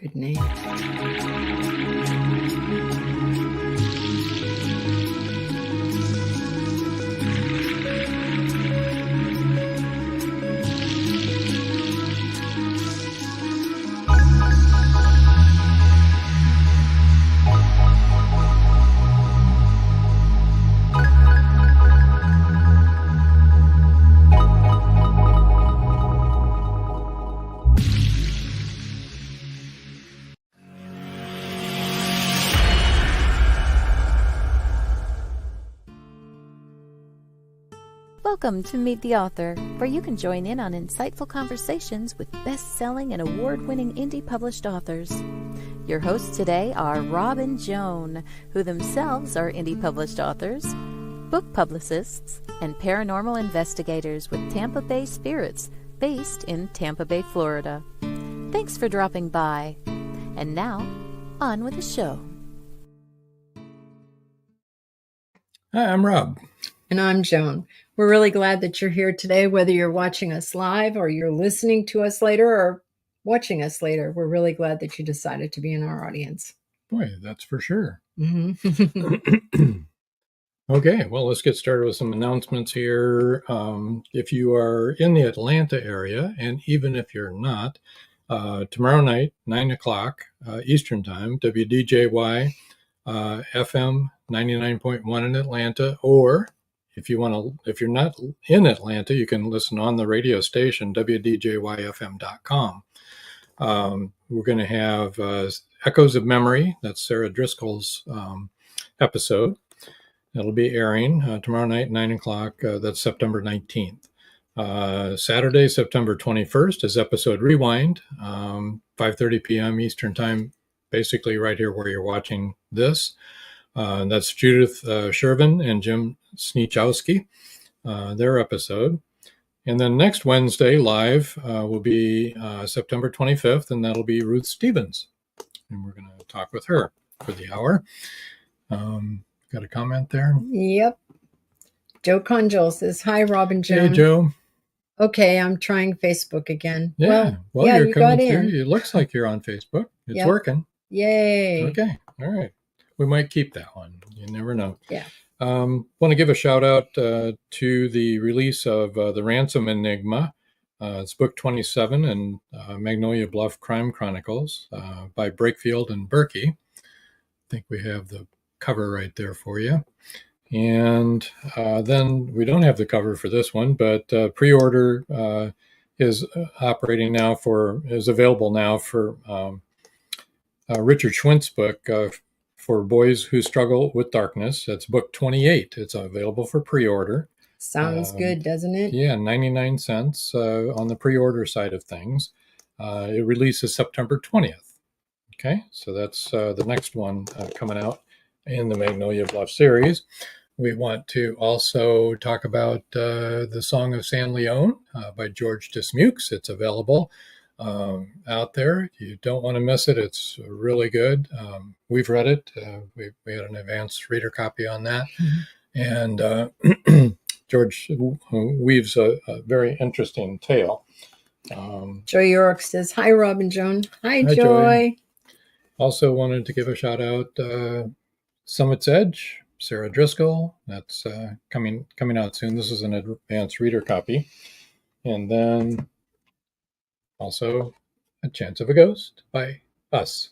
Good name. Welcome to Meet the Author, where you can join in on insightful conversations with best-selling and award-winning indie published authors. Your hosts today are Rob and Joan, who themselves are indie published authors, book publicists, and paranormal investigators with Tampa Bay Spirits, based in Tampa Bay, Florida. Thanks for dropping by. And now, on with the show. Hi, I'm Rob. And I'm Joan. We're really glad that you're here today, whether you're watching us live or you're listening to us later or watching us later. We're really glad that you decided to be in our audience. Boy, that's for sure. Mm-hmm. Okay, well, let's get started with some announcements here. If you are in the Atlanta area, and even if you're not, tomorrow night, 9 o'clock Eastern Time, WDJY FM 99.1 in Atlanta, or if you're not in Atlanta, you can listen on the radio station, wdjyfm.com. We're going to have Echoes of Memory. That's Sarah Driscoll's episode. That'll be airing tomorrow night, 9 o'clock. That's September 19th. Saturday, September 21st is episode Rewind, 5:30 p.m. Eastern Time, basically right here where you're watching this. That's Judith Shervin and Jim Sniechowski, their episode. And then next Wednesday live will be September 25th, and that'll be Ruth Stevens. And we're going to talk with her for the hour. Got a comment there? Yep. Joe Conjol says, hi, Rob and Joan. Hey, Joe. Okay, I'm trying Facebook again. Yeah, well yeah, you're you coming got in. through. It looks like you're on Facebook. It's Yep. working. Yay. Okay, all right. We might keep that one. You never know. Yeah. Want to give a shout out to the release of The Ransom Enigma. It's book 27 in Magnolia Bluff Crime Chronicles by Brakefield and Berkey. I think we have the cover right there for you. And then we don't have the cover for this one, but pre-order is available now for Richard Schwint's book, For Boys Who Struggle with Darkness. That's book 28. It's available for pre-order. Sounds good, doesn't it? Yeah, 99 cents on the pre-order side of things. It releases September 20th. Okay, so that's the next one coming out in the Magnolia Bluff series. We want to also talk about The Song of San Leon by George Dismukes. It's available out there. You don't want to miss it. It's really good. We've read it. We had an advanced reader copy on that. Mm-hmm. And George weaves a very interesting tale. Joy York says, hi, Rob and Joan. Hi, Joy. Also wanted to give a shout out Summit's Edge, Sarah Driscoll. That's coming out soon. This is an advanced reader copy. And then also A Chance of a Ghost by us.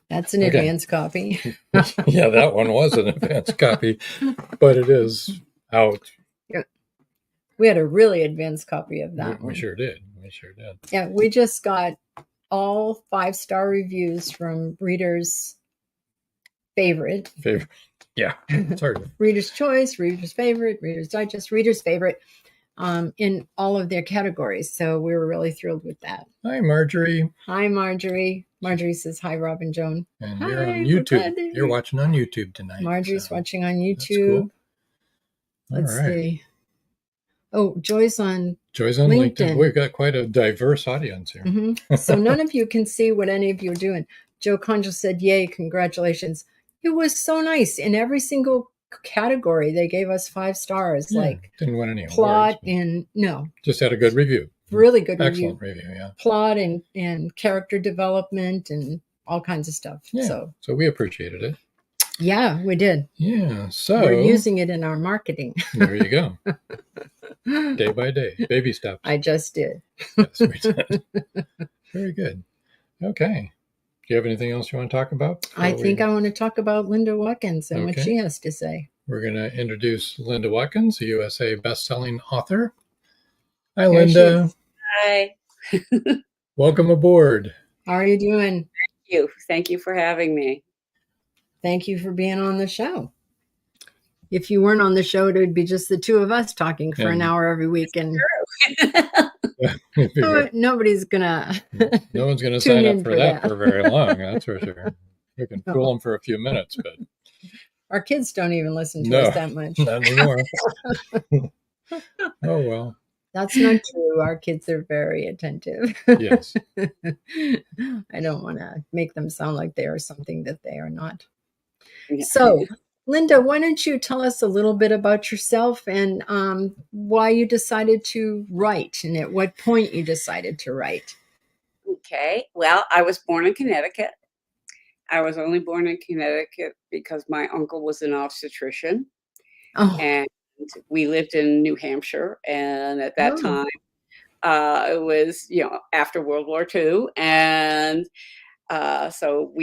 That's an advanced copy. Yeah, that one was an advanced copy, but it is out. Yeah. We had a really advanced copy of that one. We sure did. Yeah, we just got all 5-star reviews from readers' favorite. Yeah, it's hard. Reader's Choice, Reader's Favorite, Reader's Digest, Reader's Favorite, in all of their categories. So we were really thrilled with that. Hi, Marjorie. Hi, Marjorie. Marjorie says, hi, Rob and Joan. And hi, you're on YouTube. You're watching on YouTube tonight. Marjorie's watching on YouTube. Cool. Let's see. Oh, Joy's on LinkedIn. We've got quite a diverse audience here. Mm-hmm. So none of you can see what any of you are doing. Joe Conjal said, yay, congratulations. It was so nice. In every single category, they gave us 5 stars. Yeah, didn't win any plot awards, and no. Just had a good review. really good Excellent review. review, yeah. Plot and character development and all kinds of stuff. Yeah. So we appreciated it. Yeah, we did. Yeah. So we're using it in our marketing. There you go. Day by day, baby steps. I just did. Yes, we did. Very good. Okay. Do you have anything else you want to talk about? I think I want to talk about Linda Watkins and what she has to say. We're going to introduce Linda Watkins, a USA best-selling author. Hi, There Linda. Hi. Welcome aboard. How are you doing? Thank you. Thank you for having me. Thank you for being on the show. If you weren't on the show, it would be just the two of us talking for an hour every week. And nobody's going to. No one's going to sign up for that for very long, that's for sure. We can fool them for a few minutes, but. Our kids don't even listen to us that much. Not anymore. Oh, well. That's not true. Our kids are very attentive. Yes. I don't want to make them sound like they are something that they are not. Yeah. So, Linda, why don't you tell us a little bit about yourself and why you decided to write and at what point you decided to write? Okay. Well, I was born in Connecticut. I was only born in Connecticut because my uncle was an obstetrician. Oh. And we lived in New Hampshire. And at that time, it was, after World War II. And so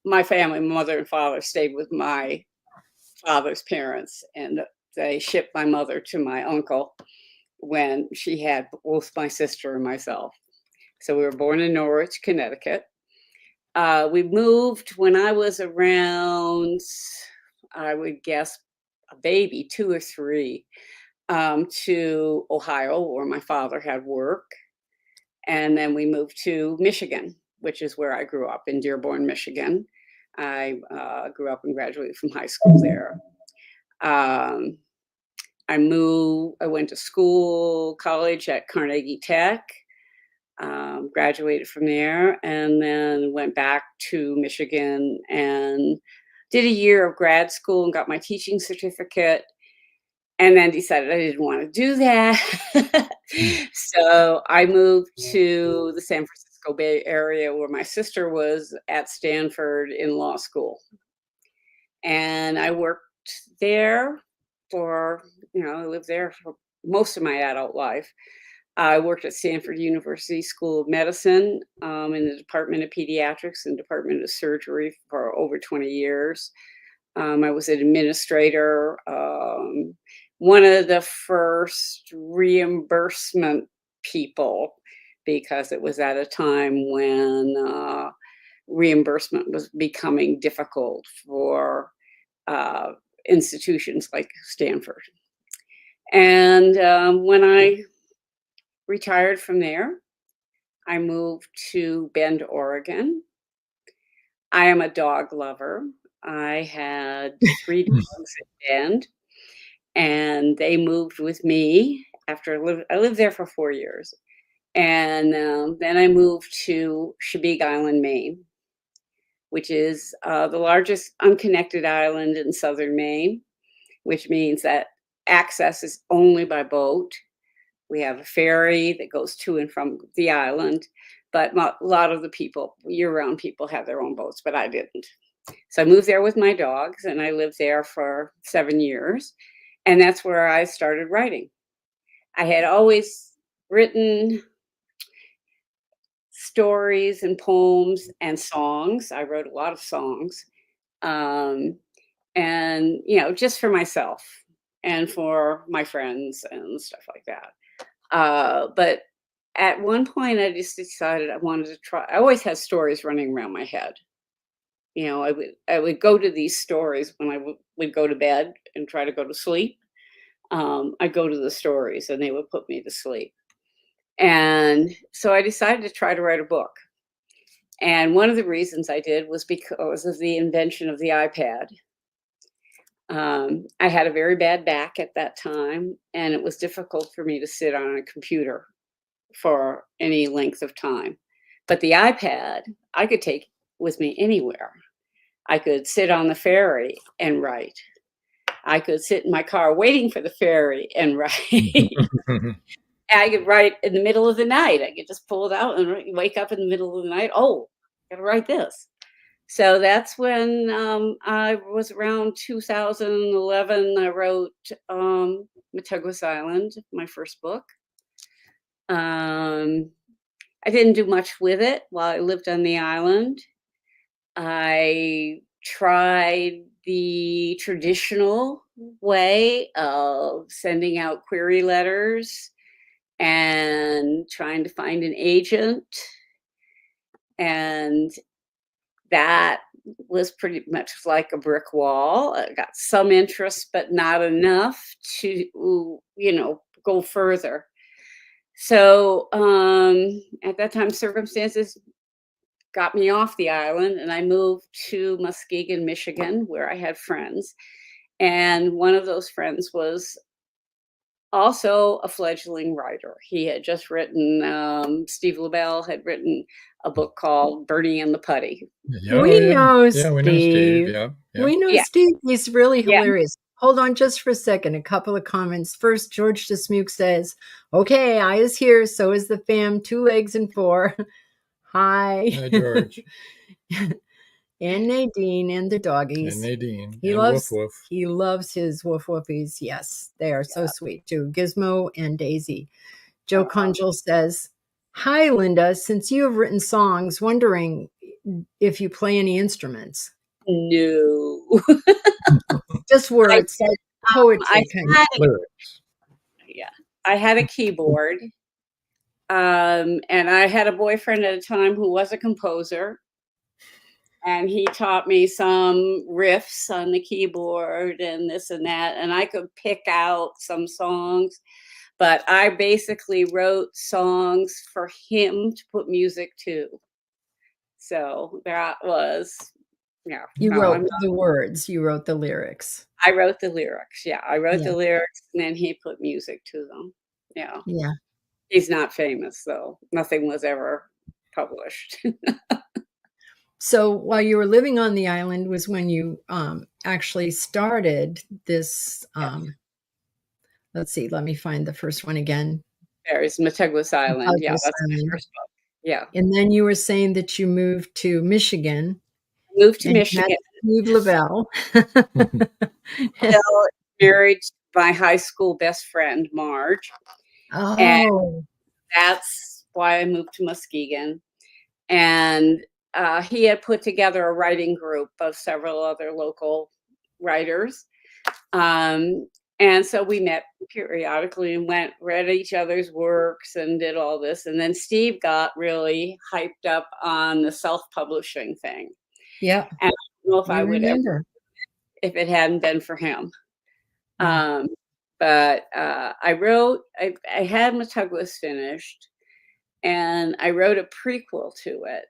my family, mother and father, stayed with my father's parents. And they shipped my mother to my uncle when she had both my sister and myself. So we were born in Norwich, Connecticut. We moved when I was around, I would guess, a baby, 2 or 3, to Ohio, where my father had work. And then we moved to Michigan, which is where I grew up, in Dearborn, Michigan. I grew up and graduated from high school there. I went to college at Carnegie Tech. Graduated from there and then went back to Michigan and did a year of grad school and got my teaching certificate and then decided I didn't want to do that. So I moved to the San Francisco Bay Area where my sister was at Stanford in law school. And I worked there I lived there for most of my adult life. I worked at Stanford University School of Medicine in the Department of Pediatrics and Department of Surgery for over 20 years. I was an administrator, one of the first reimbursement people, because it was at a time when reimbursement was becoming difficult for institutions like Stanford. And when I retired from there, I moved to Bend, Oregon. I am a dog lover. I had 3 dogs at Bend, and they moved with me after I lived there for 4 years. And then I moved to Chesapeake Island, Maine, which is the largest unconnected island in southern Maine, which means that access is only by boat. We have a ferry that goes to and from the island, but a lot of the people, year-round people, have their own boats, but I didn't. So I moved there with my dogs, and I lived there for 7 years, and that's where I started writing. I had always written stories and poems and songs. I wrote a lot of songs, and just for myself and for my friends and stuff like that. But at one point I just decided I wanted to try. I always had stories running around my head. I would go to these stories when I would go to bed and try to go to sleep. I'd go to the stories and they would put me to sleep. And so I decided to try to write a book. And one of the reasons I did was because of the invention of the iPad. I had a very bad back at that time, and it was difficult for me to sit on a computer for any length of time. But the iPad, I could take with me anywhere. I could sit on the ferry and write. I could sit in my car waiting for the ferry and write. I could write in the middle of the night. I could just pull it out and wake up in the middle of the night. Oh, I got to write this. So that's when I was around 2011. I wrote MATEGUAS Island, my first book. I didn't do much with it while I lived on the island. I tried the traditional way of sending out query letters and trying to find an agent. And that was pretty much like a brick wall. I got some interest, but not enough to, go further. So at that time, circumstances got me off the island, and I moved to Muskegon, Michigan, where I had friends. And one of those friends was also a fledgling writer. He had just written, Steve LaBelle had written a book called Bernie and the Putty. Yeah, We yeah. know Yeah, we know Steve. Steve. Yeah, yeah. We know Yeah. Steve. He's really Yeah. hilarious. Hold on just for a second. A couple of comments. First, George DeSmuke says, okay, I is here. So is the fam. 2 legs and 4. Hi. Hi, George. And Nadine and the doggies. And Nadine. He and loves Woof Woof. He loves his woof woofies. Yes, they are so sweet too. Gizmo and Daisy. Joe Conjul says, hi, Linda. Since you have written songs, wondering if you play any instruments. No. Just words, like poetry I kind of. had Lyrics. I had a keyboard. And I had a boyfriend at a time who was a composer. And he taught me some riffs on the keyboard and this and that. And I could pick out some songs. But I basically wrote songs for him to put music to. So that was, You wrote the words, you wrote the lyrics. I wrote the lyrics. Yeah, I wrote Yeah. the lyrics, and then he put music to them. Yeah. Yeah. He's not famous, though. Nothing was ever published. So while you were living on the island was when you actually started this. Let's see, let me find the first one again. There's MATEGUAS Island. Yeah, MATEGUAS that's my Island. first book. Yeah. And then you were saying that you moved to Michigan. Moved to and Michigan. met Steve LaBelle. Still married to my high school best friend, Marge. Oh. And that's why I moved to Muskegon. And he had put together a writing group of several other local writers. And so we met periodically and read each other's works and did all this. And then Steve got really hyped up on the self-publishing thing. Yeah. And I don't know if I would remember if it hadn't been for him. But I had MATEGUAS finished, and I wrote a prequel to it.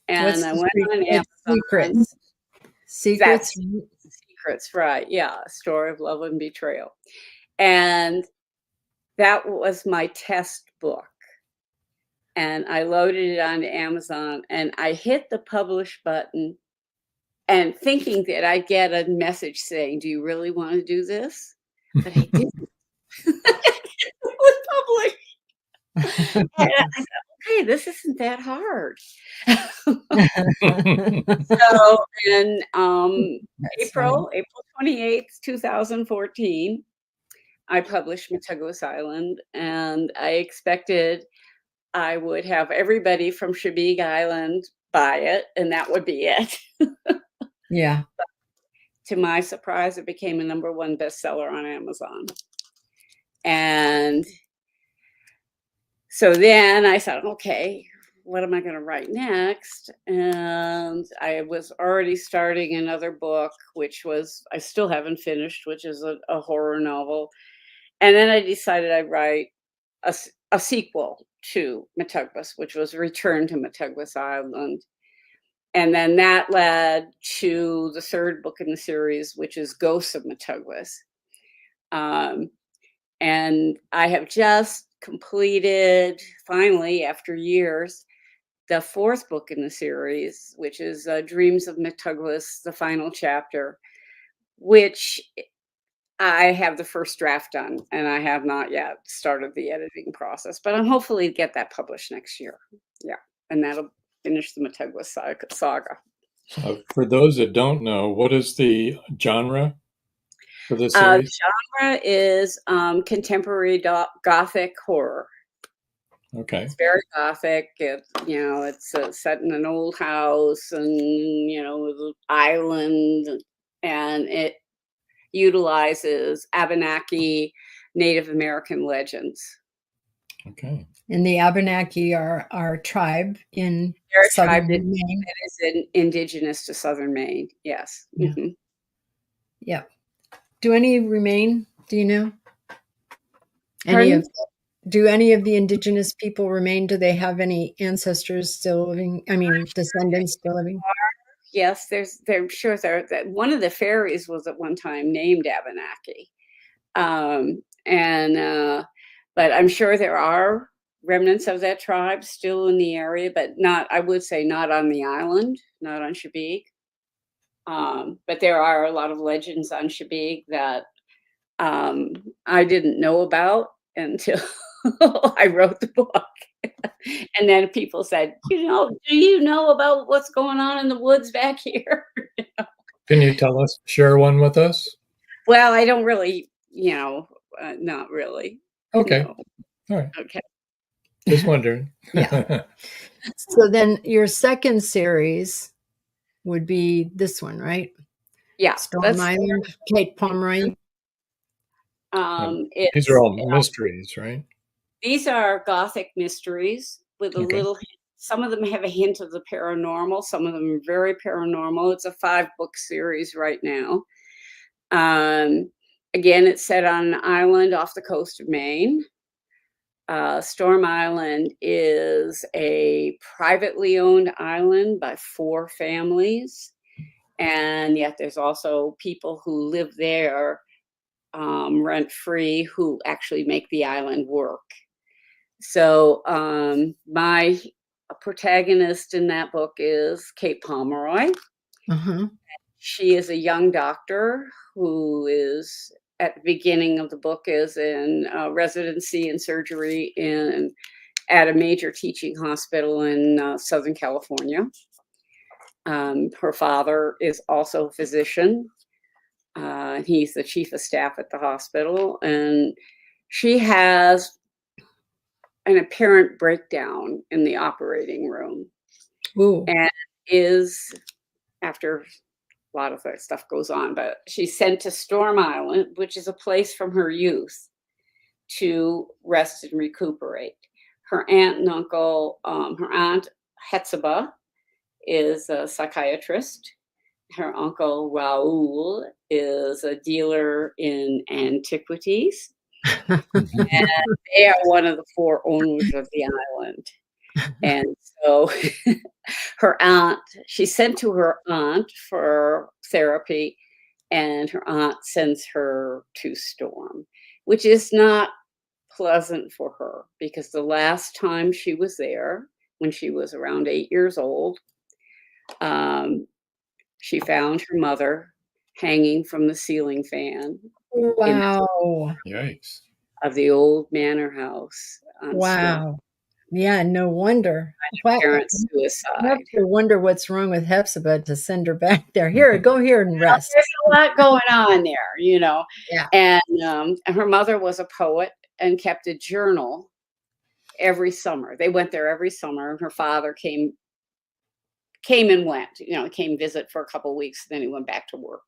And I went on Amazon. Secrets, right. Yeah. A Story of Love and Betrayal. And that was my test book. And I loaded it onto Amazon, and I hit the publish button and thinking that I'd get a message saying, do you really want to do this? But I didn't. It was published. And I said, okay, this isn't that hard. So in April 28th, 2014, I published MATEGUAS Island, and I expected I would have everybody from Shabig Island buy it, and that would be it. Yeah. But to my surprise, it became a #1 bestseller on Amazon. And so then I thought, okay, what am I going to write next? And I was already starting another book, which I still haven't finished, which is a horror novel. And then I decided I'd write a sequel to MATEGUAS, which was Return to MATEGUAS Island. And then that led to the third book in the series, which is Ghosts of MATEGUAS. And I have just completed, finally, after years, the fourth book in the series, which is Dreams of MATEGUAS, the final chapter, which I have the first draft done, and I have not yet started the editing process, but I'm hopefully get that published next year. Yeah, and that'll finish the MATEGUAS saga. For those that don't know, what is the genre for this series? Genre is contemporary Gothic horror. Okay. It's very Gothic. It's set in an old house and, the island, and it utilizes Abenaki Native American legends. Okay. And the Abenaki are our tribe in southern Maine. That is indigenous to southern Maine. Yes. Yeah. Mm-hmm. Yeah. Do any remain? Do you know? Do any of the indigenous people remain? Do they have any ancestors still living? I mean, descendants still living? Yes, I'm sure that one of the fairies was at one time named Abenaki. But I'm sure there are remnants of that tribe still in the area, but I would say not on the island, not on Chesapeake. But there are a lot of legends on Chesapeake that I didn't know about until I wrote the book. And then people said, do you know about what's going on in the woods back here? Can you share one with us? Well, I don't really, not really. Okay. No. All right. Okay. Just wondering. Yeah. So then your second series would be this one, right? Yeah. Storm Island, Kate Pomeroy. These are all mysteries, right? These are Gothic mysteries with a little, some of them have a hint of the paranormal. Some of them are very paranormal. It's a 5-book series right now. Again, it's set on an island off the coast of Maine. Storm Island is a privately owned island by 4 families. And yet there's also people who live there rent-free who actually make the island work. So my protagonist in that book is Kate Pomeroy. Uh-huh. She is a young doctor who is, at the beginning of the book, is in residency in surgery at a major teaching hospital in Southern California. Her father is also a physician. He's the chief of staff at the hospital, and she has an apparent breakdown in the operating room. Ooh. And is, after a lot of that stuff goes on, but she's sent to Storm Island, which is a place from her youth to rest and recuperate. Her aunt and uncle, her aunt Hetzeba is a psychiatrist. Her uncle Raoul is a dealer in antiquities. And they are one of the 4 owners of the island. And so her aunt, she's sent to her aunt for therapy, and her aunt sends her to Storm, which is not pleasant for her, because the last time she was there, when she was around 8 years old, she found her mother hanging from the ceiling fan. Wow. Yikes. Of the old manor house. Wow. Yeah, no wonder. Parents' suicide. I have to wonder what's wrong with Hephzibah to send her back there. Here, go here and rest. There's a lot going on there, Yeah. And her mother was a poet and kept a journal every summer. They went there every summer, and her father came and went. Came visit for a couple of weeks, then he went back to work.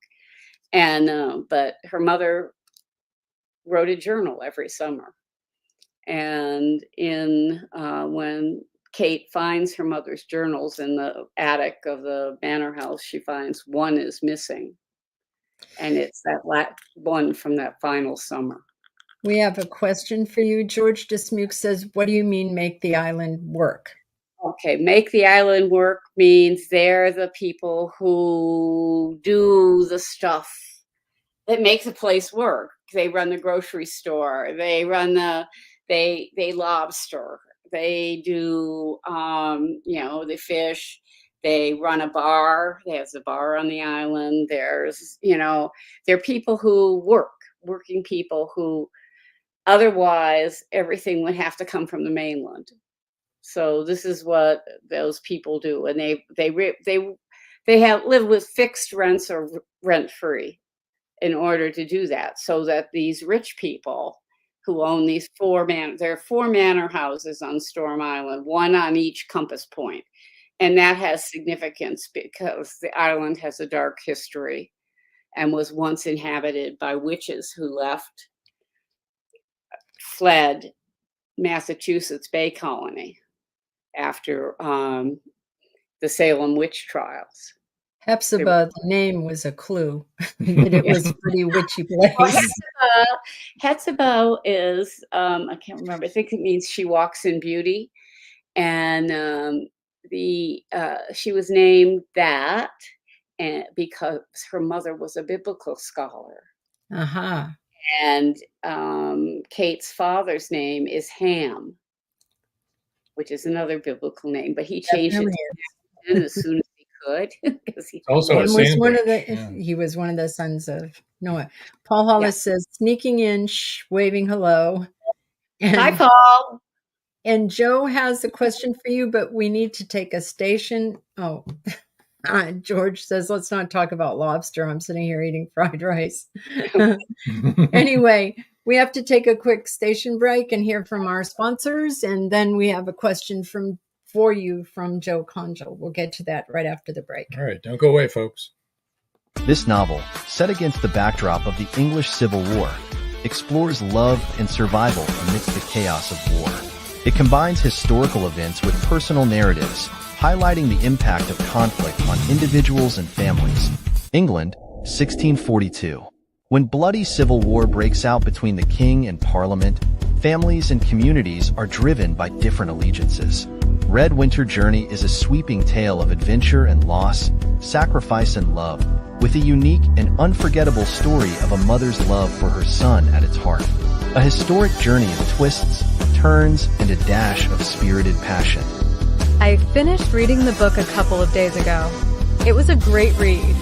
And but her mother wrote a journal every summer. And when Kate finds her mother's journals in the attic of the manor house, she finds one is missing. And it's that one from that final summer. We have a question for you. George Dismuke says, what do you mean make the island work? Okay, make the island work means they're the people who do the stuff that makes a place work. They run the grocery store. They run they lobster. They do, they fish. They run a bar. There's a bar on the island. There's, there are people who work working people who otherwise everything would have to come from the mainland. So this is what those people do, and they have live with fixed rents or rent free in order to do that, so that these rich people who own these there are 4 manor houses on Storm Island, 1 on each compass point, and that has significance because the island has a dark history and was once inhabited by witches who fled Massachusetts Bay Colony after the Salem witch trials. Hepzibah, the name was a clue that it was a pretty witchy place. Hetzibah is, I can't remember, I think it means she walks in beauty. And she was named that because her mother was a biblical scholar. Uh-huh. And Kate's father's name is Ham, which is another biblical name, but he changed it as soon as he could. He was one of the sons of Noah. Paul Hollis says, sneaking in, waving hello. Hi, Paul. And Joe has a question for you, but we need to take a station. Oh, George says, let's not talk about lobster. I'm sitting here eating fried rice. Anyway, we have to take a quick station break and hear from our sponsors. And then we have a question for you from Joe Conjo. We'll get to that right after the break. All right. Don't go away, folks. This novel, set against the backdrop of the English Civil War, explores love and survival amidst the chaos of war. It combines historical events with personal narratives, highlighting the impact of conflict on individuals and families. England, 1642. When bloody civil war breaks out between the king and parliament, families and communities are driven by different allegiances. Red Winter Journey is a sweeping tale of adventure and loss, sacrifice and love, with a unique and unforgettable story of a mother's love for her son at its heart. A historic journey of twists, turns, and a dash of spirited passion. I finished reading the book a couple of days ago. It was a great read.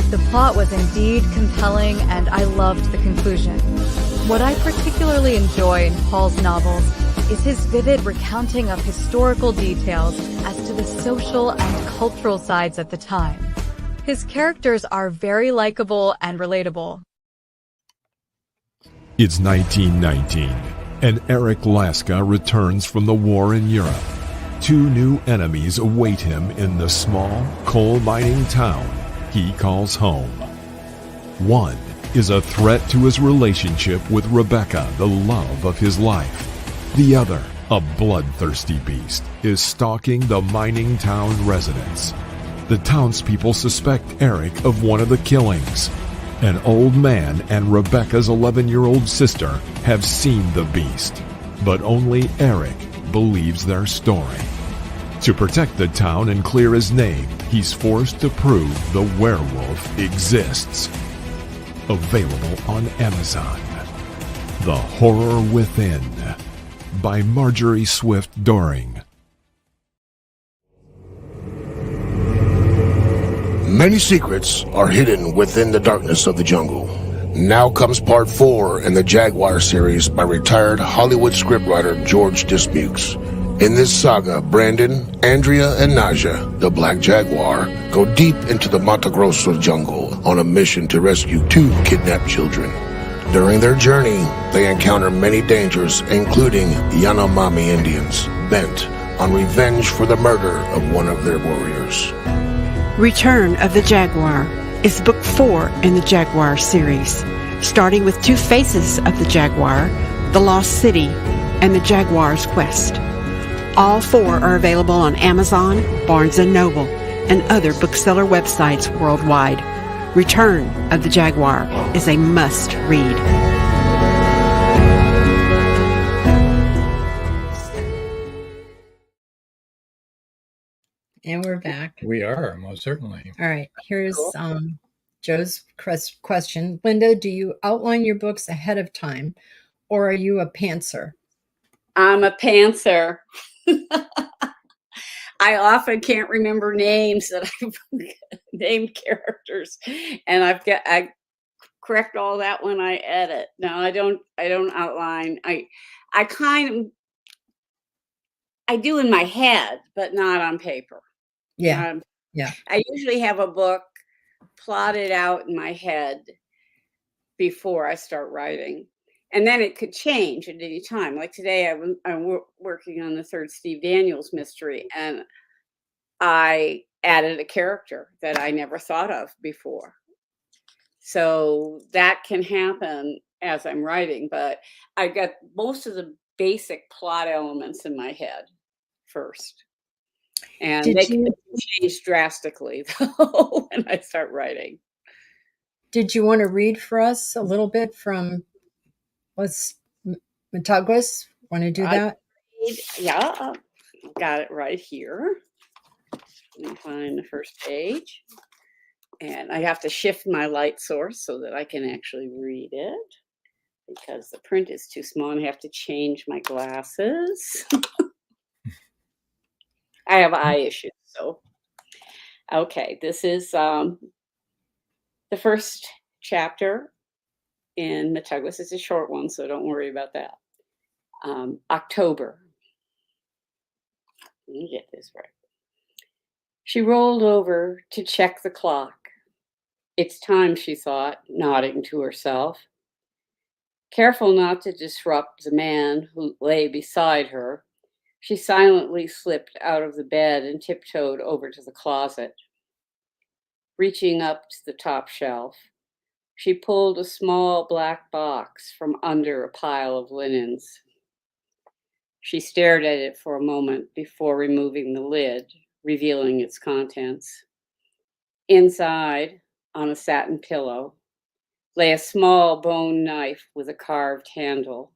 The plot was indeed compelling, and I loved the conclusion. What I particularly enjoy in Paul's novels is his vivid recounting of historical details as to the social and cultural sides at the time. His characters are very likable and relatable. It's 1919, and Eric Laska returns from the war in Europe. 2 new enemies await him in the small, coal-mining town he calls home. One is a threat to his relationship with Rebecca, the love of his life. The other, a bloodthirsty beast, is stalking the mining town residents. The townspeople suspect Eric of one of the killings. An old man and Rebecca's 11-year-old sister have seen the beast, but only Eric believes their story. To protect the town and clear his name, he's forced to prove the werewolf exists. Available on Amazon. The Horror Within by Marjorie Swift Doring. Many secrets are hidden within the darkness of the jungle. Now comes part 4 in the Jaguar series by retired Hollywood scriptwriter George Dismukes. In this saga, Brandon, Andrea, and Naja, the Black Jaguar, go deep into the Mato Grosso jungle on a mission to rescue 2 kidnapped children. During their journey, they encounter many dangers, including Yanomami Indians, bent on revenge for the murder of one of their warriors. Return of the Jaguar is book 4 in the Jaguar series, starting with 2 faces of the Jaguar, the Lost City, and the Jaguar's Quest. All 4 are available on Amazon, Barnes & Noble, and other bookseller websites worldwide. Return of the Jaguar is a must-read. And we're back. We are, most certainly. All right. Here's Joe's question. Linda, do you outline your books ahead of time, or are you a pantser? I'm a pantser. I often can't remember names that I've named characters, and I correct all that when I edit. No, I don't outline. I do in my head, but not on paper. Yeah. Yeah. I usually have a book plotted out in my head before I start writing. And then it could change at any time. Like today, I'm working on the third Steve Daniels mystery, and I added a character that I never thought of before. So that can happen as I'm writing, but I get most of the basic plot elements in my head first. And they can change drastically though when I start writing. Did you want to read for us a little bit from MATEGUAS? Want to do that? Yeah, got it right here. Let me find the first page. And I have to shift my light source so that I can actually read it because the print is too small and I have to change my glasses. I have eye issues, so. Okay, this is the first chapter in MATEGUAS. It's a short one, so don't worry about that. October. Let me get this right. She rolled over to check the clock. It's time, she thought, nodding to herself. Careful not to disrupt the man who lay beside her, she silently slipped out of the bed and tiptoed over to the closet. Reaching up to the top shelf, she pulled a small black box from under a pile of linens. She stared at it for a moment before removing the lid, revealing its contents. Inside, on a satin pillow, lay a small bone knife with a carved handle.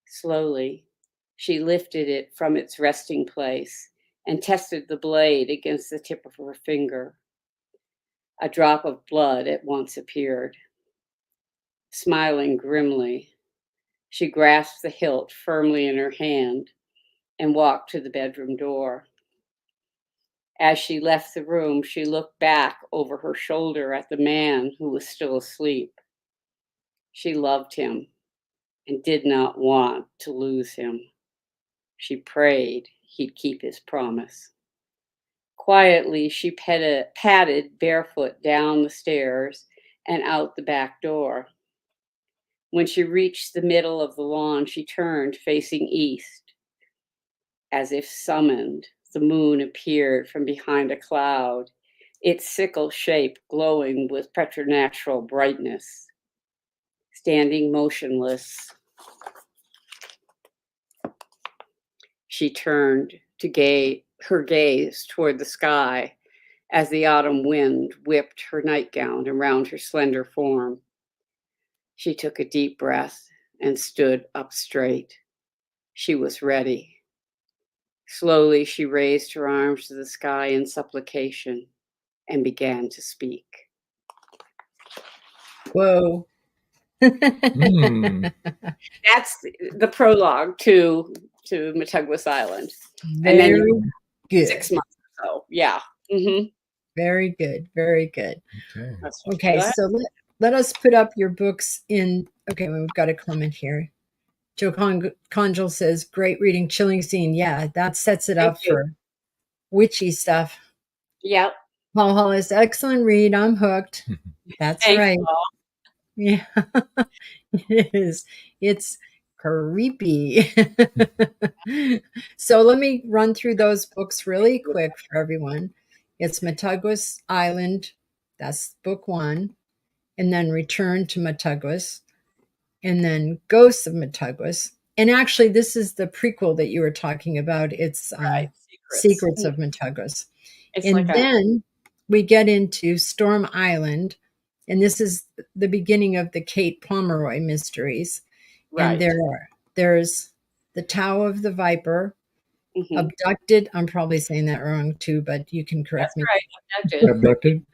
Slowly, she lifted it from its resting place and tested the blade against the tip of her finger. A drop of blood at once appeared. Smiling grimly, she grasped the hilt firmly in her hand and walked to the bedroom door. As she left the room, she looked back over her shoulder at the man who was still asleep. She loved him and did not want to lose him. She prayed he'd keep his promise. Quietly, she padded barefoot down the stairs and out the back door. When she reached the middle of the lawn, she turned, facing east. As if summoned, the moon appeared from behind a cloud, its sickle shape glowing with preternatural brightness. Standing motionless, she turned to her gaze toward the sky as the autumn wind whipped her nightgown around her slender form. She took a deep breath and stood up straight. She was ready. Slowly, she raised her arms to the sky in supplication and began to speak. Whoa. Mm. That's the prologue to MATEGUAS Island. Very and then good. 6 months or so. Yeah. Mm-hmm. Very good. Very good. Okay. Okay, so let us put up your books in. Okay, we've got a comment here. Joe Conjal says, great reading, chilling scene. Yeah, that sets it up for witchy stuff. Yep. Paul Hollis, excellent read. I'm hooked. That's Thanks, right. Paul. Yeah, it is. It's creepy. So let me run through those books really quick for everyone. It's MATEGUAS Island. That's book 1. And then Return to MATEGUAS. And then Ghosts of MATEGUAS. And actually, this is the prequel that you were talking about. It's Secrets of MATEGUAS. And then we get into Storm Island. And this is the beginning of the Kate Pomeroy mysteries. Right. And there's the Tao of the Viper, Abducted. I'm probably saying that wrong too, but you can correct me. Right. Abducted.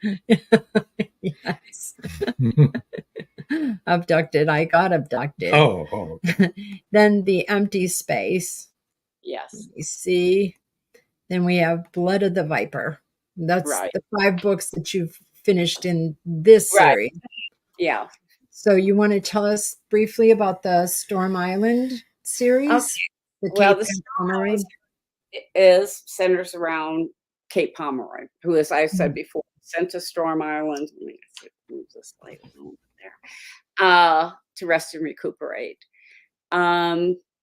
Yes. Abducted. I got abducted. Oh. Then the Empty Space. Yes. You see. Then we have Blood of the Viper. That's the 5 books that you've finished in this series. Yeah. So you want to tell us briefly about the Storm Island series? Okay. The Well, Cape the Storm Pomeroy? Island is centers around Cape Pomeroy, who, as I said before, sent to Storm Island. Let me move this light over there. To rest and recuperate.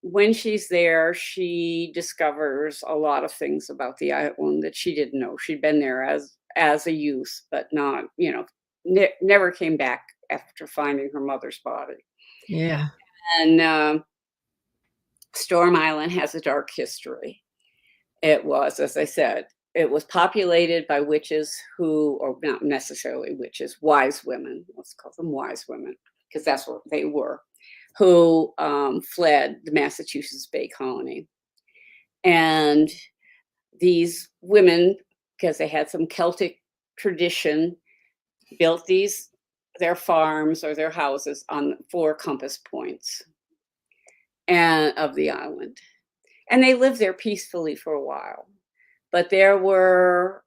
When she's there, she discovers a lot of things about the island that she didn't know. She'd been there as a youth, but not, never came back after finding her mother's body. Yeah. And Storm Island has a dark history. It was, as I said, it was populated by witches who, or not necessarily witches, wise women. Let's call them wise women, because that's what they were, who fled the Massachusetts Bay Colony. And these women, because they had some Celtic tradition, built their farms or their houses on 4 compass points and of the island. And they lived there peacefully for a while. But there were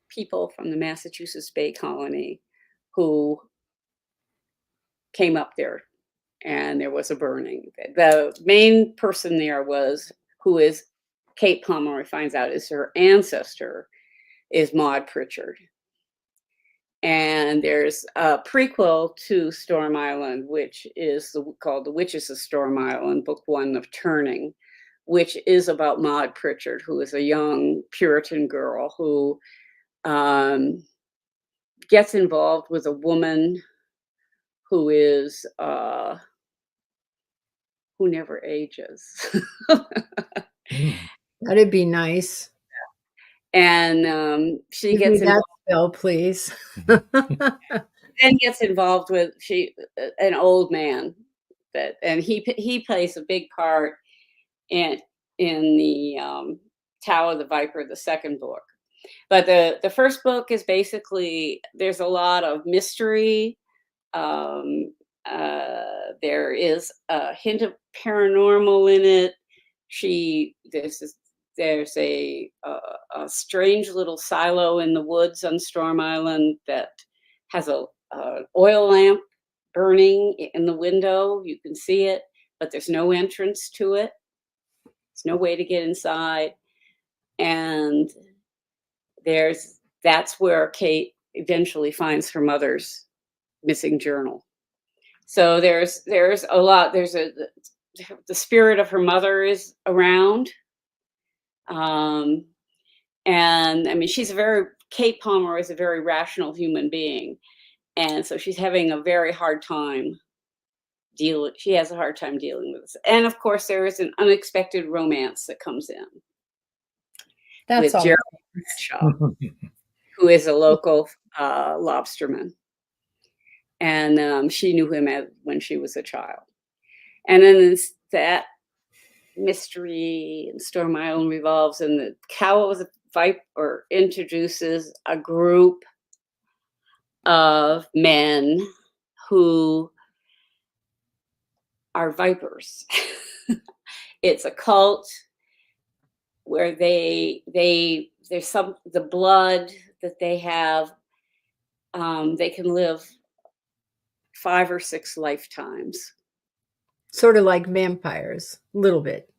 people from the Massachusetts Bay Colony who came up there, and there was a burning. The main person there who is Kate Pomeroy finds out is her ancestor, is Maud Pritchard. And there's a prequel to Storm Island, which is called The Witches of Storm Island, Book 1 of Turning, which is about Maud Pritchard, who is a young Puritan girl who gets involved with a woman who is who never ages. That'd be nice. And she Give gets me that spell, please. and gets involved with an old man and he plays a big part in the Tower of the Viper, the second book. But the first book is basically, there's a lot of mystery. There is a hint of paranormal in it. There's a strange little silo in the woods on Storm Island that has a oil lamp burning in the window. You can see it, but there's no entrance to it. There's no way to get inside. And that's where Kate eventually finds her mother's missing journal. So there's a lot. The spirit of her mother is around. And I mean, Kate Pomeroy is a very rational human being. And so she's having a very hard time she has a hard time dealing with this. And of course, there is an unexpected romance that comes in. That's with Jeremy Bradshaw, who is a local lobsterman. And she knew him when she was a child. And then that mystery in Storm Island revolves, and the Tower of the Viper introduces a group of men who are vipers. It's a cult where the blood that they have, they can live 5 or 6 lifetimes. Sort of like vampires, a little bit.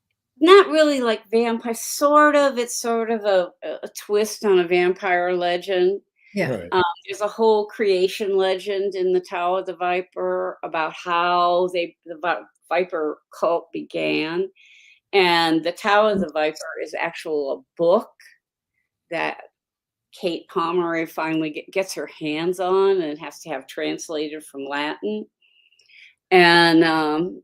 Not really like vampires, sort of. It's sort of a twist on a vampire legend. Yeah. Right. There's a whole creation legend in the Tower of the Viper about how the Viper cult began. And the Tower of the Viper is actually a book that Kate Pomeroy finally gets her hands on, and has to have translated from Latin. And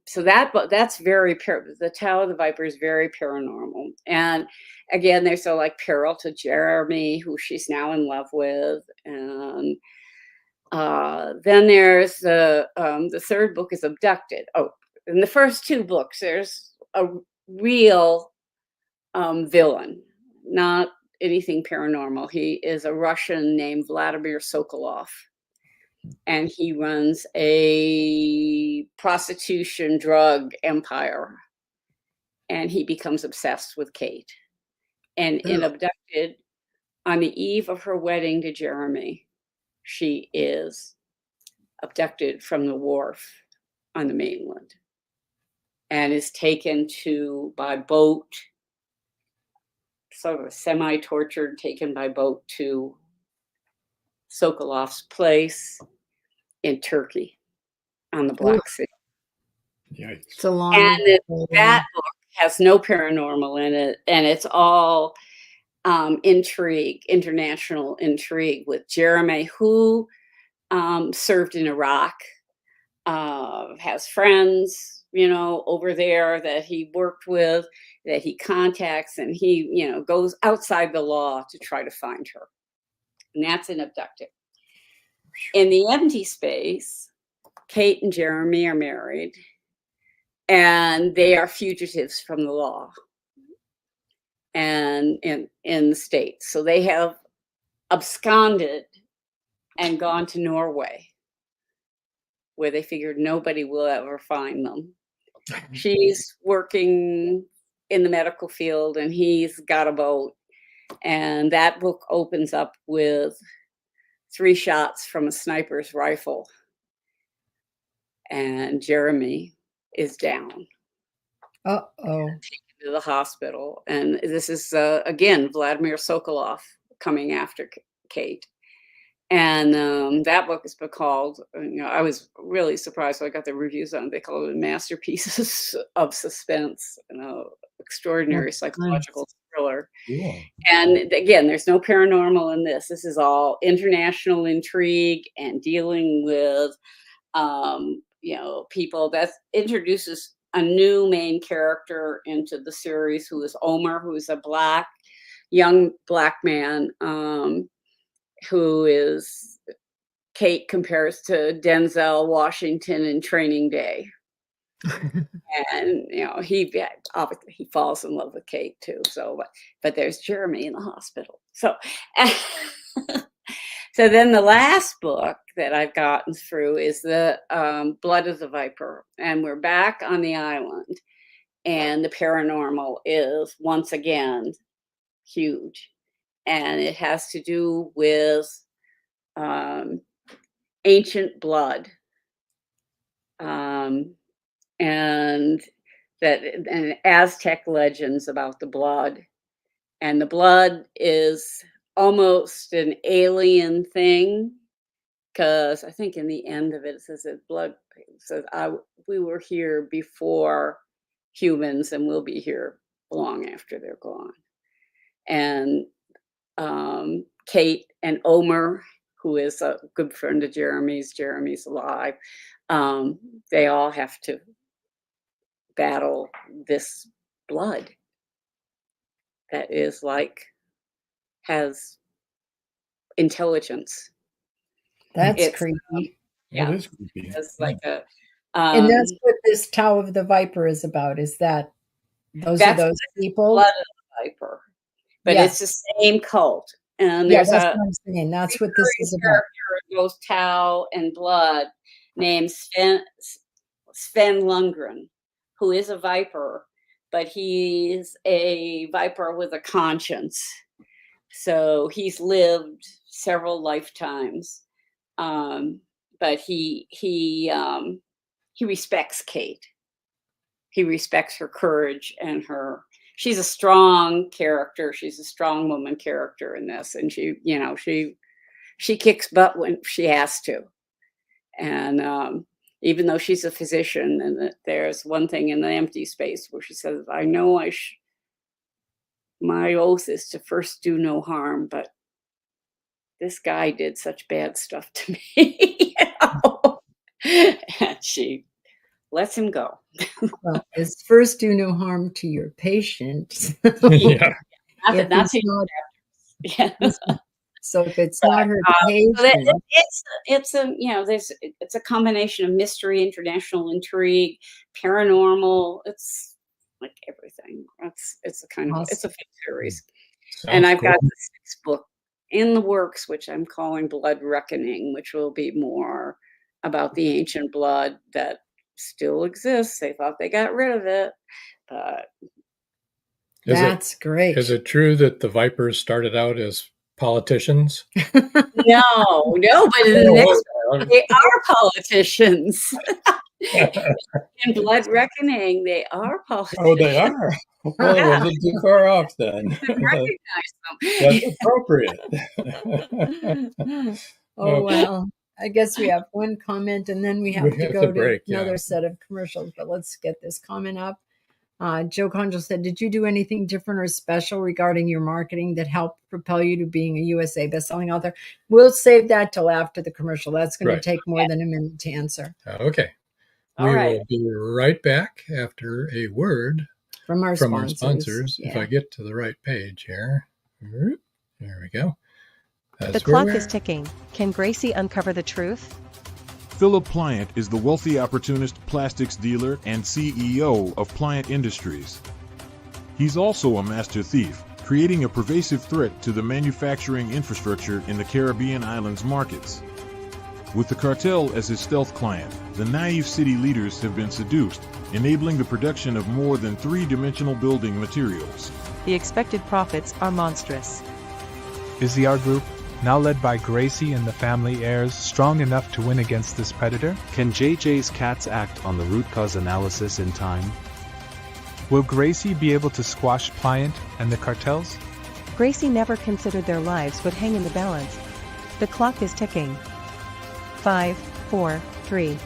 so that's very the Tower of the Viper is very paranormal. And again, there's a peril to Jeremy, who she's now in love with. And then there's the third book is Abducted. Oh, in the first 2 books, there's a real villain, not anything paranormal. He is a Russian named Vladimir Sokolov. And he runs a prostitution drug empire. And he becomes obsessed with Kate. And in Abducted, on the eve of her wedding to Jeremy, she is abducted from the wharf on the mainland and is taken by boat, sort of semi-tortured, taken by boat to Sokolov's place in Turkey on the Black Sea. Yikes. It's a long And that book has no paranormal in it, and it's all intrigue, international intrigue with Jeremy, who served in Iraq, has friends, over there that he worked with, that he contacts, and he, goes outside the law to try to find her. And that's in Abducted. In the empty space, Kate and Jeremy are married, and they are fugitives from the law and in the States. So they have absconded and gone to Norway, where they figured nobody will ever find them. She's working in the medical field, and he's got a boat. And that book opens up with 3 shots from a sniper's rifle. And Jeremy is down. Uh-oh. Taken to the hospital. And this is, again, Vladimir Sokolov coming after Kate. And that book has been called, I was really surprised when I got the reviews on it. They call it masterpieces of suspense, extraordinary psychological thriller. Yeah. And again, there's no paranormal in this. This is all international intrigue and dealing with, people. That introduces a new main character into the series, who is Omer, who is a young black man, who is, Kate compares to Denzel Washington in Training Day. And he falls in love with Kate too. So, but there's Jeremy in the hospital. So, so then the last book that I've gotten through is the Blood of the Viper, and we're back on the island, and the paranormal is once again huge, and it has to do with ancient blood. And Aztec legends about the blood. And the blood is almost an alien thing, because I think in the end of it, it says that blood says, we were here before humans, and we'll be here long after they're gone. And Kate and Omer, who is a good friend of Jeremy's alive, they all have to battle this blood that is has intelligence. That's creepy. Yeah, That is creepy. it's like a And that's what this Tao of the Viper is about. Is that those people? Blood of the Viper, but it's the same cult. And there's that's what I'm saying. That's what this is about. Both Tao and blood, named Sven Lundgren, who is a viper, but he's a viper with a conscience. So he's lived several lifetimes, but he respects Kate. He respects her courage and she's a strong character. She's a strong woman character in this, and she kicks butt when she has to. And even though she's a physician, and there's one thing in the empty space where she says, I know my oath is to first do no harm, but this guy did such bad stuff to me. And she lets him go. Well, it's first do no harm to your patient. Yeah. So if it's not her patient, it's a combination of mystery, international intrigue, paranormal. It's like everything. It's a kind of awesome. It's a fun series. Sounds And I've cool. got the 6th book in the works, which I'm calling Blood Reckoning, which will be more about the ancient blood that still exists. They thought they got rid of it, but that's great. Is it true that the Vipers started out as politicians? no, but in the next They are politicians. In Blood Reckoning, they are politicians. Oh, they are. Well, it wasn't too far off then. Recognize That's appropriate. Oh, well, I guess we have one comment and then we have to go to break, another set of commercials, but let's get this comment up. Joe Conjal said, did you do anything different or special regarding your marketing that helped propel you to being a USA bestselling author? We'll save that till after the commercial. That's going to take more than a minute to answer. Okay. All We right. will be right back after a word from our sponsors. Yeah. If I get to the right page here. There we go. The clock is ticking. Can Gracie uncover the truth? Philip Pliant is the wealthy opportunist plastics dealer and CEO of Pliant Industries. He's also a master thief, creating a pervasive threat to the manufacturing infrastructure in the Caribbean islands markets. With the cartel as his stealth client, the naive city leaders have been seduced, enabling the production of more than three-dimensional building materials. The expected profits are monstrous. Is the art group, now led by Gracie and the family heirs, strong enough to win against this predator? Can JJ's cats act on the root cause analysis in time? Will Gracie be able to squash Pliant and the cartels? Gracie never considered their lives would hang in the balance. The clock is ticking. 5, 4, 3.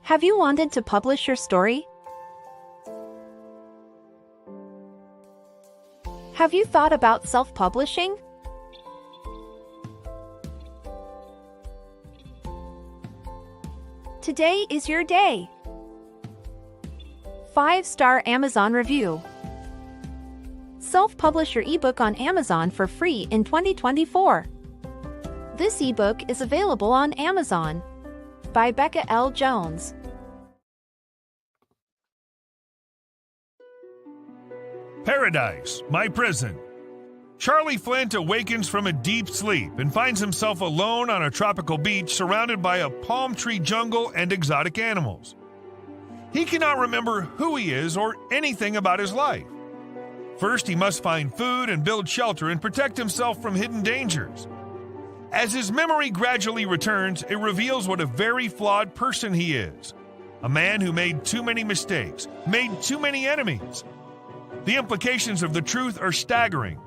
Have you wanted to publish your story? Have you thought about self-publishing? Today is your day. 5-star Amazon review. Self-publish your ebook on Amazon for free in 2024. This ebook is available on Amazon by Becca L. Jones. Paradise, my prison. Charlie Flint awakens from a deep sleep and finds himself alone on a tropical beach surrounded by a palm tree jungle and exotic animals. He cannot remember who he is or anything about his life. First, he must find food and build shelter and protect himself from hidden dangers. As his memory gradually returns, it reveals what a very flawed person he is. A man who made too many mistakes, made too many enemies. The implications of the truth are staggering.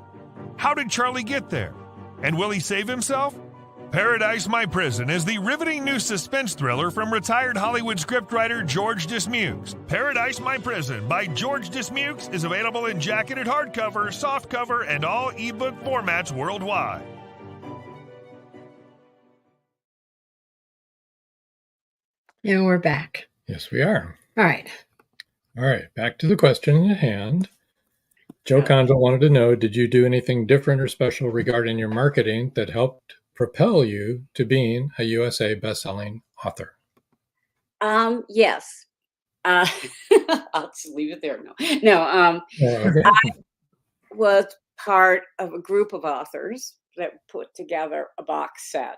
How did Charlie get there? And will he save himself? Paradise, My Prison is the riveting new suspense thriller from retired Hollywood scriptwriter George Dismukes. Paradise, My Prison by George Dismukes is available in jacketed hardcover, softcover, and all ebook formats worldwide. And we're back. Yes, we are. All right. All right, back to the question at hand. Joe Conjal wanted to know, did you do anything different or special regarding your marketing that helped propel you to being a USA bestselling author? Yes. I'll just leave it there. Okay. I was part of a group of authors that put together a box set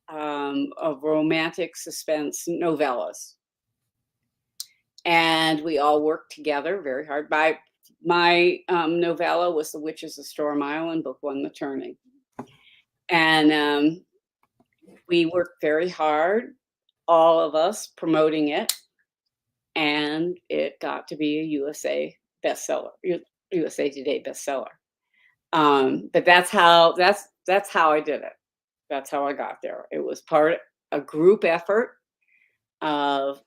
of romantic suspense novellas. And we all worked together very hard. My novella was The Witches of Storm Island, book 1, The Turning. And we worked very hard, all of us, promoting it. And it got to be a USA bestseller, USA Today bestseller. But that's how I did it. That's how I got there. It was a group effort of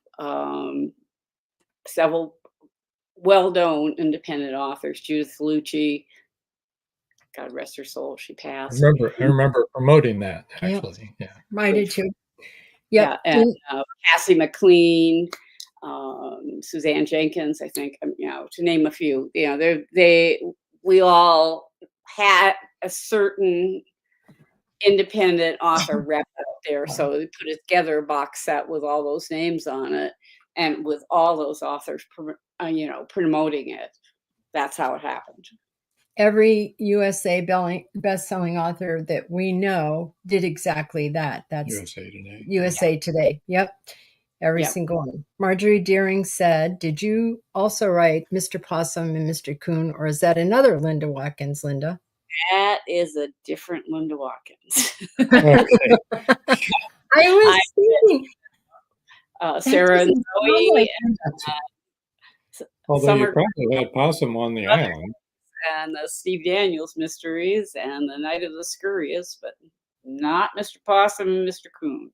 several well-known independent authors. Judith Lucci, God rest her soul, she passed. I remember promoting that, actually. Yep. Yeah, I did too. Yep. Yeah, and Cassie McLean, Suzanne Jenkins, I think, to name a few. We all had a certain independent author rep out there, so we put together a box set with all those names on it, and with all those authors, promoting it. That's how it happened. Every USA best-selling author that we know did exactly that. That's USA Today. USA Today. Yep. Every Yep. single one. Marjorie Deering said, "Did you also write Mr. Possum and Mr. Coon, or is that another Linda Watkins, Linda?" That is a different Linda Watkins. Okay. I was thinking, Sarah and doesn't sound Zoe, like and, Although you Summer probably had Possum on the island. and the Steve Daniels mysteries and the Night of the Scurrious, but not Mr. Possum and Mr. Coon.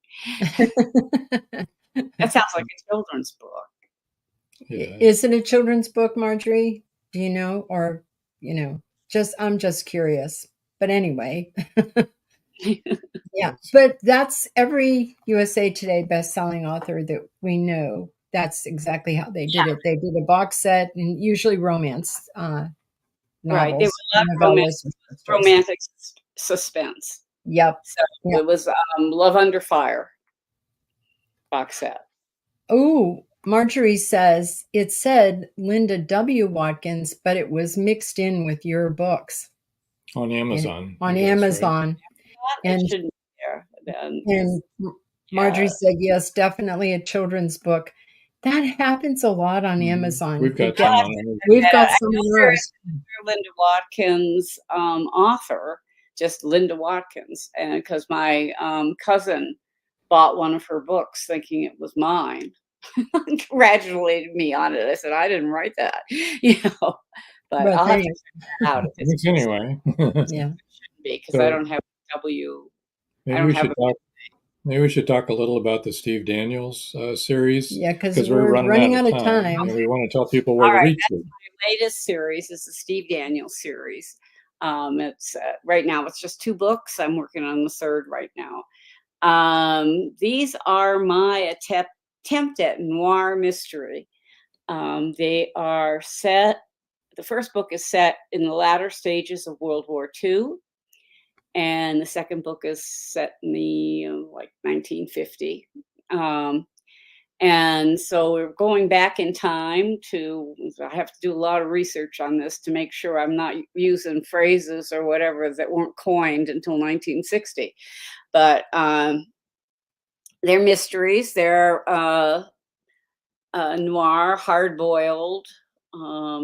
That sounds like a children's book. Yeah. Is it a children's book, Marjorie? Do you know? Or, I'm just curious. But anyway. Yeah. But that's every USA Today best-selling author that we know. That's exactly how they did it. They did a box set, and usually romance novels. Right. They were a lot of romantic suspense. Yep. So it was Love Under Fire box set. Oh, Marjorie says it said Linda W. Watkins, but it was mixed in with your books On Amazon. on Amazon. Right? And, it shouldn't be there. And Marjorie said, yes, definitely a children's book. That happens a lot on Amazon. We've got some on We've got some of ours. Linda Watkins author, just Linda Watkins, and because my cousin bought one of her books thinking it was mine, congratulated me on it. I said I didn't write that, but I'll have to check that out. Anyway, yeah, because I don't have W. Maybe we should talk a little about the Steve Daniels series. Yeah, because we're running out of time. And we want to tell people where to reach you. My latest series is the Steve Daniels series. It's right now it's just 2 books. I'm working on the 3rd right now. These are my attempt at noir mystery. They are set. The first book is set in the latter stages of World War II. And the second book is set in the 1950. And so we're going back in time I have to do a lot of research on this to make sure I'm not using phrases or whatever that weren't coined until 1960. But they're mysteries. They're noir, hard-boiled.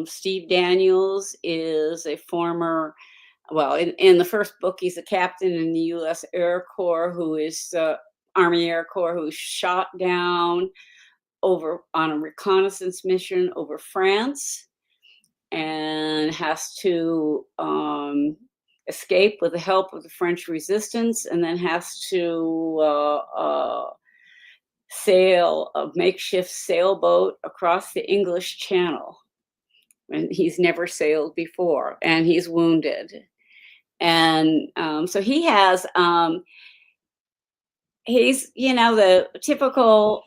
Steve Daniels is a former... Well, in the first book, he's a captain in the U.S. Air Corps who is Army Air Corps who's shot down on a reconnaissance mission over France and has to escape with the help of the French resistance, and then has to sail a makeshift sailboat across the English Channel. And he's never sailed before, and he's wounded. And so he has, he's, the typical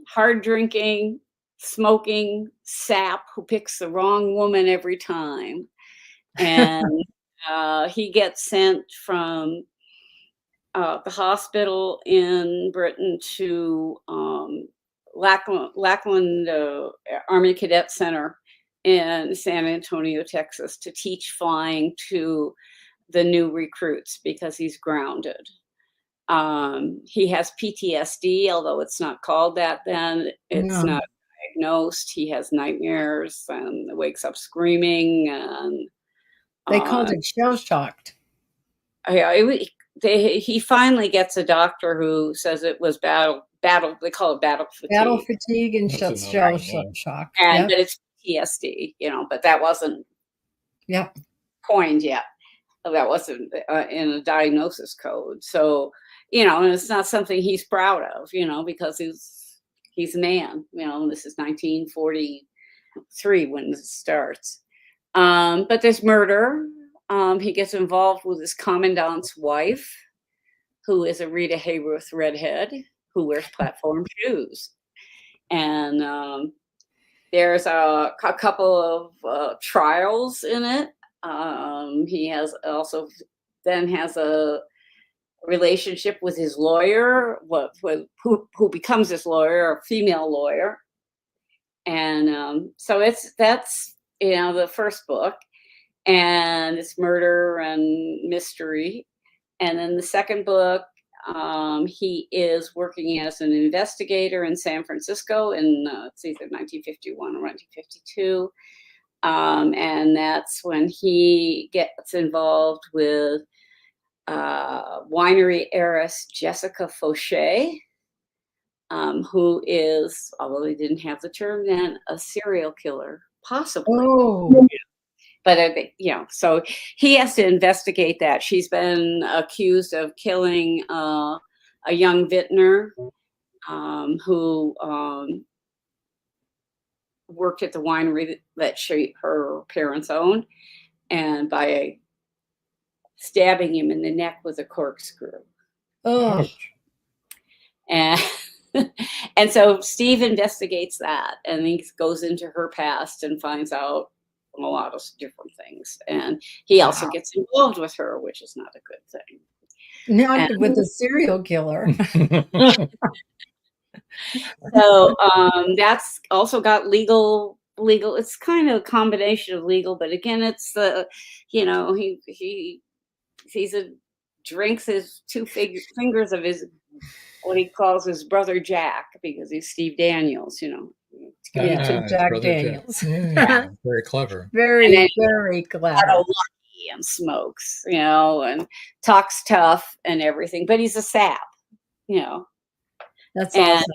hard drinking, smoking sap who picks the wrong woman every time. And he gets sent from the hospital in Britain to Lackland Army Cadet Center in San Antonio, Texas, to teach flying to the new recruits because he's grounded. He has PTSD, although it's not called that then. It's not diagnosed. He has nightmares and wakes up screaming. And they called it shell-shocked. He finally gets a doctor who says it was battle. They call it battle fatigue. Battle fatigue and shell shock. And but it's PTSD, but that wasn't coined yet. That wasn't in a diagnosis code. So, and it's not something he's proud of, because he's a man, this is 1943 when this starts. But there's murder. He gets involved with his commandant's wife, who is a Rita Hayworth redhead who wears platform shoes. And there's a couple of trials in it. He has also then has a relationship with his lawyer, who becomes his lawyer, a female lawyer. And so that's the first book, and it's murder and mystery. And then the second book he is working as an investigator in San Francisco in it's either 1951 or 1952. And that's when he gets involved with winery heiress Jessica Fauché, who is, although they didn't have the term then, a serial killer, possibly. Oh. But, so he has to investigate that. She's been accused of killing a young vintner who worked at the winery that her parents owned, and by stabbing him in the neck with a corkscrew. Oh. And and so Steve investigates that, and he goes into her past and finds out a lot of different things. And he also gets involved with her, which is not a good thing. Not with a serial killer. So that's also got legal. It's kind of a combination of legal, but again, it's he drinks his two fingers of his, what he calls his brother Jack, because he's Steve Daniels, Jack Daniels. Yeah, very clever. Very clever. Lucky and smokes, and talks tough and everything, but he's a sap, That's awesome.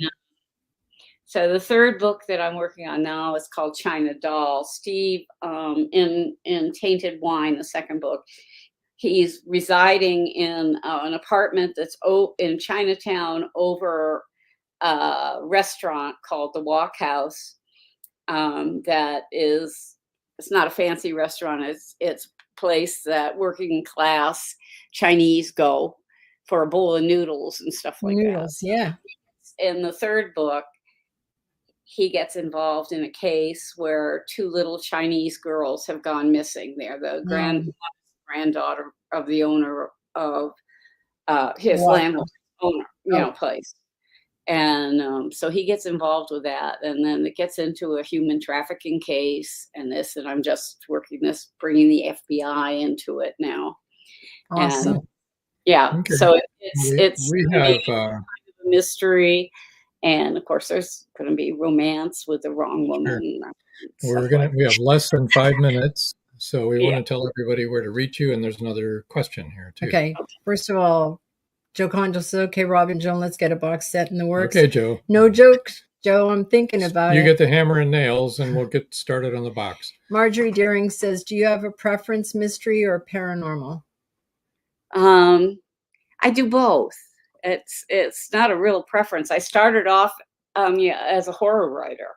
So the third book that I'm working on now is called China Doll. Steve, in Tainted Wine, the second book, he's residing in an apartment that's in Chinatown over a restaurant called the Walk House. That is, it's not a fancy restaurant. It's a place that working class Chinese go for a bowl of noodles and stuff like that. Yeah. In the third book, he gets involved in a case where two little Chinese girls have gone missing. They're the granddaughter of the owner of his landlord's owner, place. And so he gets involved with that, and then it gets into a human trafficking case and I'm just working this, bringing the FBI into it now. Awesome. And, Okay. So it's we have a mystery. And of course, there's going to be romance with the wrong woman. Sure. We have less than 5 minutes, so we want to tell everybody where to reach you. And there's another question here too. Okay. First of all, Joe Condell says, "Okay, Robin Joan, let's get a box set in the works." Okay, Joe. No jokes, Joe. I'm thinking about it. You get the hammer and nails, and we'll get started on the box. Marjorie Deering says, "Do you have a preference, mystery or paranormal?" I do both. It's not a real preference. I started off as a horror writer,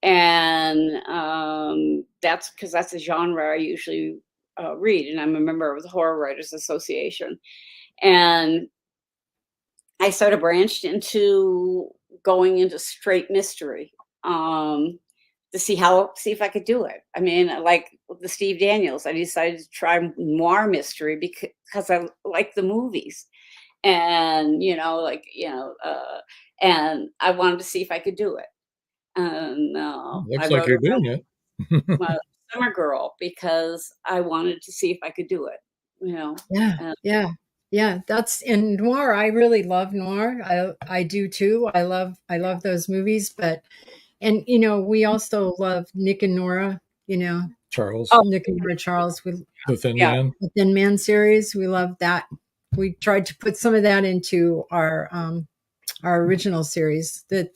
and that's because that's a genre I usually read, and I'm a member of the Horror Writers Association. And I sort of branched into going into straight mystery to see if I could do it. I mean, like the Steve Daniels, I decided to try noir mystery because I like the movies. And, and I wanted to see if I could do it. And looks like you're doing it. My Summer Girl, because I wanted to see if I could do it, Yeah. That's in noir. I really love noir. I do too. I love those movies, and we also love Nick and Nora, Charles. Nick and Nora Charles. The Thin Man. The Thin Man series. We love that. We tried to put some of that into our original series, the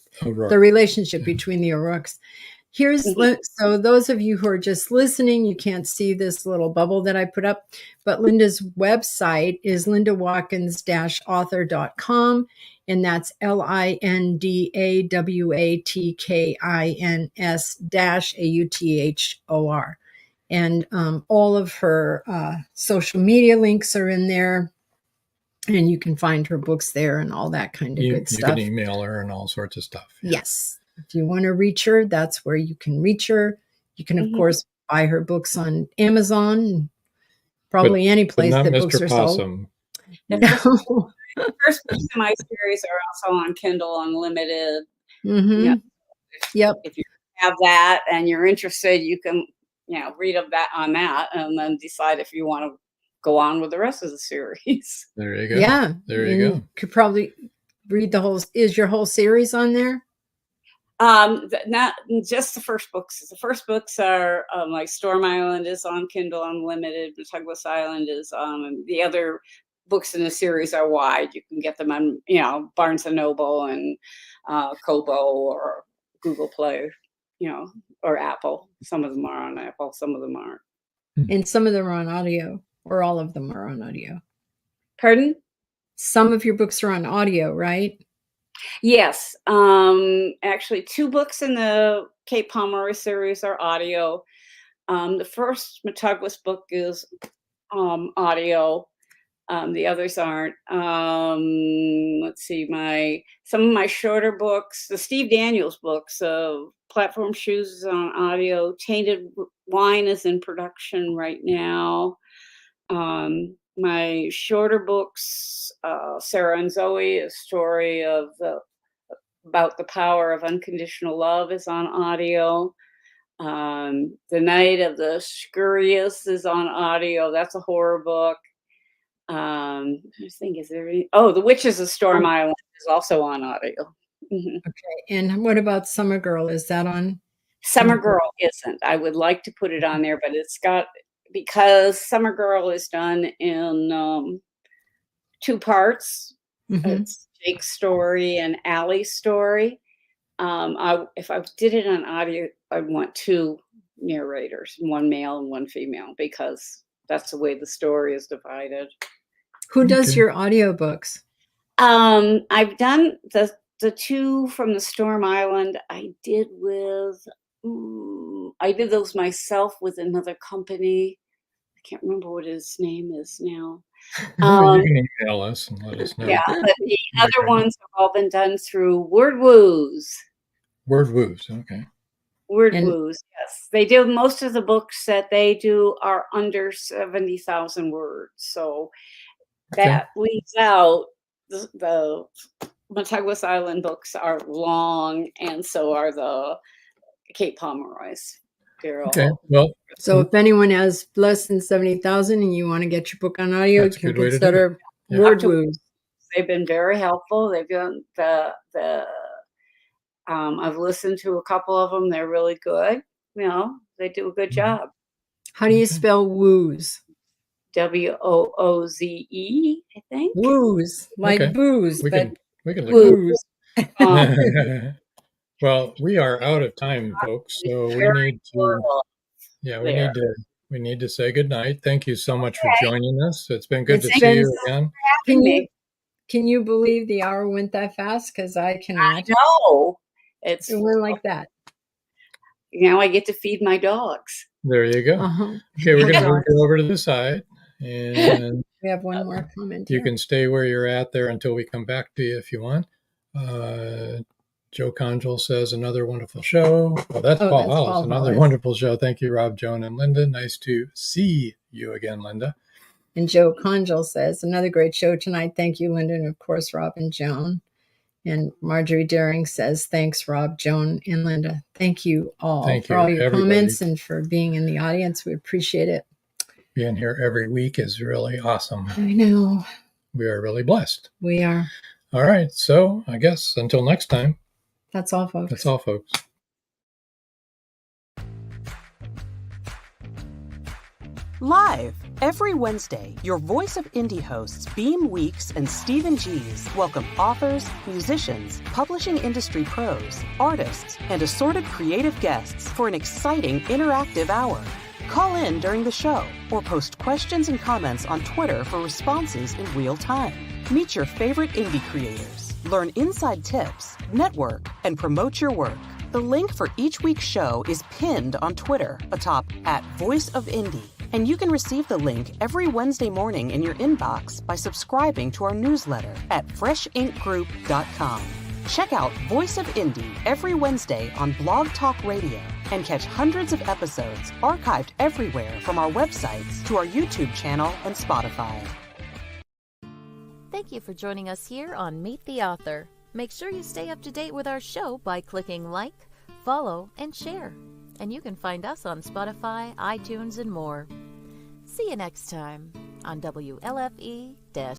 relationship between the O'Rourkes. So those of you who are just listening, you can't see this little bubble that I put up, but Linda's website is lindawatkins-author.com, and that's LindaWatkins-AUTHOR. And all of her social media links are in there. And you can find her books there and all that kind of good stuff. You can email her and all sorts of stuff. Yeah. Yes. If you want to reach her, that's where you can reach her. You can, of course, buy her books on Amazon, probably any place that Mr. books are Possum. sold. The first books in my series are also on Kindle Unlimited. Mm-hmm. If you have that and you're interested, you can read on that and then decide if you want to go on with the rest of the series. There you go. Yeah. There you go. Could probably read the whole. Is your whole series on there? Not just the first books. The first books are like Storm Island is on Kindle Unlimited. MATEGUAS Island is and the other books in the series are wide. You can get them on, Barnes and Noble and Kobo or Google Play, or Apple. Some of them are on Apple, some of them aren't. And some of them are on audio, or all of them are on audio. Pardon? Some of your books are on audio, right? Yes. Actually, 2 books in the Kate Pomeroy series are audio. The first MATEGUAS book is audio. The others aren't. Let's see, some of my shorter books, the Steve Daniels books, Platform Shoes is on audio. Tainted Wine is in production right now. My shorter books, Sarah and Zoe, a story about the power of unconditional love, is on audio. The Night of the Scurrious is on audio. That's a horror book. I think, is there any? Oh, The Witches of Storm Island is also on audio. Mm-hmm. Okay. And what about Summer Girl? Is that on? Summer Girl isn't. I would like to put it on there, but because Summer Girl is done in 2 parts. Mm-hmm. It's Jake's story and Allie's story. If I did it on audio, I'd want 2 narrators, one male and one female, because that's the way the story is divided. Who does your audiobooks? I've done the 2 from the Storm Island. I did those myself with another company. I can't remember what his name is now. You can email us and let us know. Yeah, but the other ones have all been done through WordWoos. WordWoos, okay. WordWoos, yes. They do most of the books that they do are under 70,000 words. So that leaves out the MATEGUAS Island books are long, and so are the Kate Pomeroy's. Okay, well. So if anyone has less than 70,000 and you want to get your book on audio, you can consider WordWoos. They've been very helpful. They've done I've listened to a couple of them. They're really good. They do a good job. How do you spell woos? WOOZE, I think. Woos, like booze, we can woos. Well, we are out of time, folks. So we need to say goodnight. Thank you so much for joining us. It's been good to see you again. Can you believe the hour went that fast? Because I cannot. No, it went like that. Now I get to feed my dogs. There you go. Okay, we're going to move over to the side. And we have one more comment. You can stay where you're at there until we come back to you if you want. Joe Conjal says, another wonderful show. Well, that's Paul Hollis. Another wonderful show. Thank you, Rob, Joan, and Linda. Nice to see you again, Linda. And Joe Conjal says, another great show tonight. Thank you, Linda, and of course, Rob and Joan. And Marjorie Daring says, thanks, Rob, Joan, and Linda. Thank you all for all your comments and for being in the audience. We appreciate it. Being here every week is really awesome. I know. We are really blessed. We are. All right. So I guess until next time. That's all, folks. That's all, folks. Live every Wednesday, your Voice of Indie hosts Beam Weeks and Stephen Gees welcome authors, musicians, publishing industry pros, artists, and assorted creative guests for an exciting interactive hour. Call in during the show or post questions and comments on Twitter for responses in real time. Meet your favorite indie creators, learn inside tips, network, and promote your work. The link for each week's show is pinned on Twitter atop @VoiceOfIndie. And you can receive the link every Wednesday morning in your inbox by subscribing to our newsletter at freshinkgroup.com. Check out Voice of Indie every Wednesday on Blog Talk Radio and catch hundreds of episodes archived everywhere from our websites to our YouTube channel and Spotify. Thank you for joining us here on Meet the Author. Make sure you stay up to date with our show by clicking like, follow, and share. And you can find us on Spotify, iTunes, and more. See you next time. on WLFE